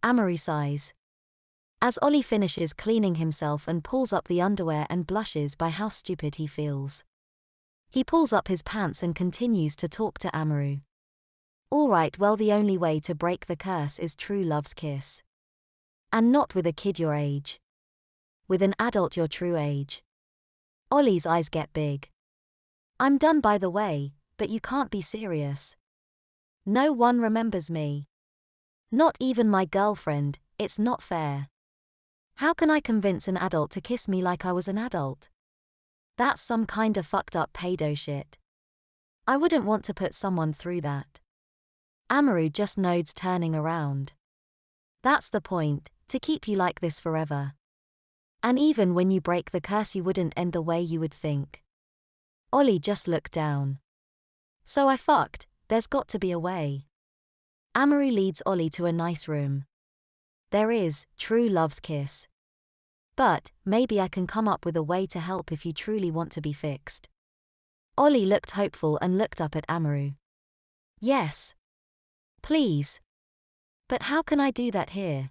Amaru sighs. As Ollie finishes cleaning himself and pulls up the underwear and blushes by how stupid he feels. He pulls up his pants and continues to talk to Amaru. Alright, well, the only way to break the curse is true love's kiss. And not with a kid your age. With an adult your true age. Ollie's eyes get big. I'm done, by the way, but you can't be serious. No one remembers me. Not even my girlfriend. It's not fair. How can I convince an adult to kiss me like I was an adult? That's some kinda fucked up pedo shit. I wouldn't want to put someone through that. Amaru just nods, turning around. That's the point, to keep you like this forever. And even when you break the curse you wouldn't end the way you would think. Ollie just looked down. So I fucked, there's got to be a way. Amaru leads Ollie to a nice room. There is, true love's kiss. But, maybe I can come up with a way to help if you truly want to be fixed. Ollie looked hopeful and looked up at Amaru. Yes. Please. But how can I do that here?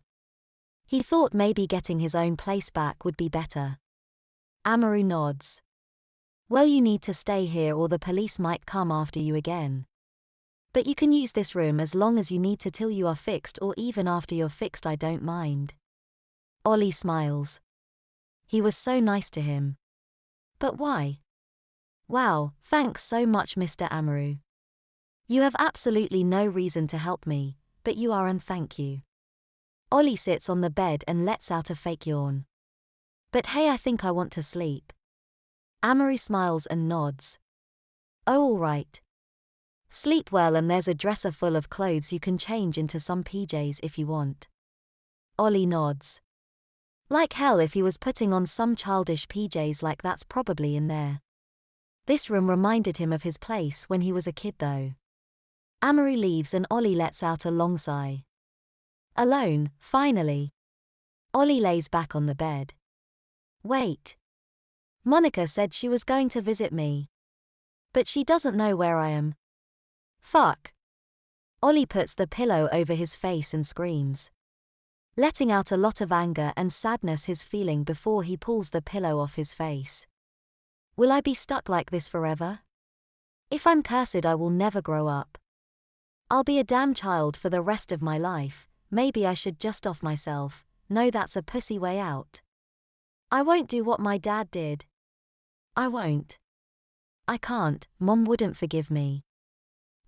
He thought maybe getting his own place back would be better. Amaru nods. Well, you need to stay here or the police might come after you again. But you can use this room as long as you need to till you are fixed, or even after you're fixed, I don't mind. Ollie smiles. He was so nice to him. But why? Wow, thanks so much, Mr. Amaru. You have absolutely no reason to help me, but you are, and thank you. Ollie sits on the bed and lets out a fake yawn. But hey, I think I want to sleep. Amaru smiles and nods. Oh, all right. Sleep well, and there's a dresser full of clothes you can change into some PJs if you want. Ollie nods. Like hell, if he was putting on some childish PJs like that's probably in there. This room reminded him of his place when he was a kid though. Amaru leaves and Ollie lets out a long sigh. Alone, finally. Ollie lays back on the bed. Wait. Monica said she was going to visit me. But she doesn't know where I am. Fuck. Ollie puts the pillow over his face and screams, letting out a lot of anger and sadness he's feeling before he pulls the pillow off his face. Will I be stuck like this forever? If I'm cursed, I will never grow up. I'll be a damn child for the rest of my life. Maybe I should just off myself. No, that's a pussy way out. I won't do what my dad did. I won't. I can't, Mom wouldn't forgive me.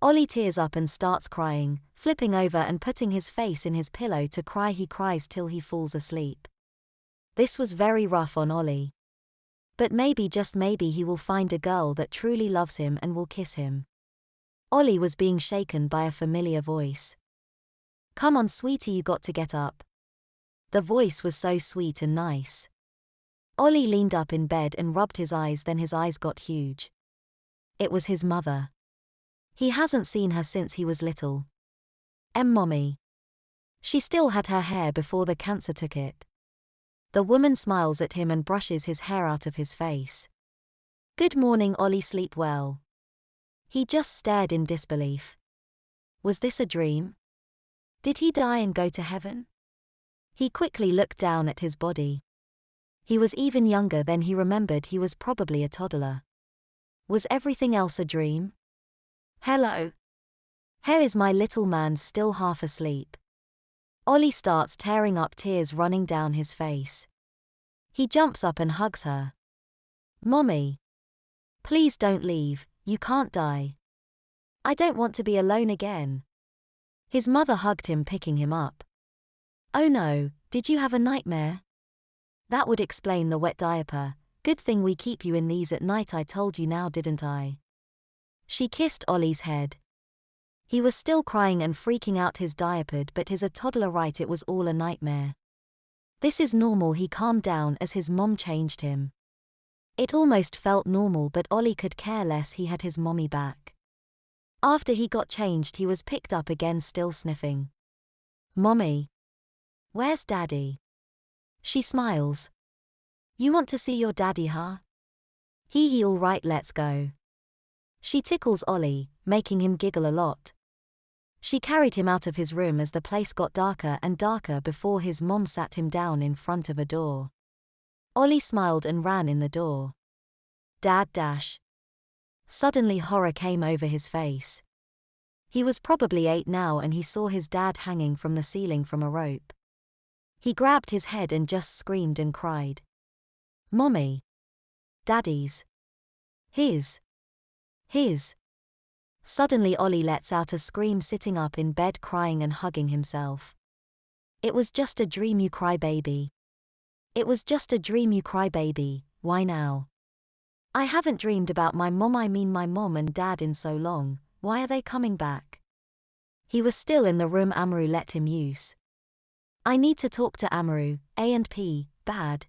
Ollie tears up and starts crying, flipping over and putting his face in his pillow to cry. He cries till he falls asleep. This was very rough on Ollie. But maybe, just maybe, he will find a girl that truly loves him and will kiss him. Ollie was being shaken by a familiar voice. Come on, sweetie, you got to get up. The voice was so sweet and nice. Ollie leaned up in bed and rubbed his eyes, then his eyes got huge. It was his mother. He hasn't seen her since he was little. Mommy. She still had her hair before the cancer took it. The woman smiles at him and brushes his hair out of his face. Good morning, Ollie, sleep well. He just stared in disbelief. Was this a dream? Did he die and go to heaven? He quickly looked down at his body. He was even younger than he remembered. He was probably a toddler. Was everything else a dream? Hello. Here is my little man, still half asleep. Ollie starts tearing up, tears running down his face. He jumps up and hugs her. Mommy. Please don't leave, you can't die. I don't want to be alone again. His mother hugged him, picking him up. Oh no, did you have a nightmare? That would explain the wet diaper. Good thing we keep you in these at night. I told you now, didn't I? She kissed Ollie's head. He was still crying and freaking out. His diapered, but he's a toddler, right? It was all a nightmare. This is normal. He calmed down as his mom changed him. It almost felt normal, but Ollie could care less. He had his mommy back. After he got changed, he was picked up again, still sniffing. Mommy. Where's Daddy? She smiles. You want to see your daddy, huh? He all right, let's go. She tickles Ollie, making him giggle a lot. She carried him out of his room as the place got darker and darker before his mom sat him down in front of a door. Ollie smiled and ran in the door. Dad dash. Suddenly horror came over his face. He was probably 8 now and he saw his dad hanging from the ceiling from a rope. He grabbed his head and just screamed and cried. Mommy. Daddy's. His. Suddenly Ollie lets out a scream sitting up in bed crying and hugging himself. It was just a dream, you crybaby. It was just a dream, you crybaby, why now? I haven't dreamed about my mom, I mean my mom and dad, in so long, why are they coming back? He was still in the room. Amaru let him use. I need to talk to Amaru, A&P, bad.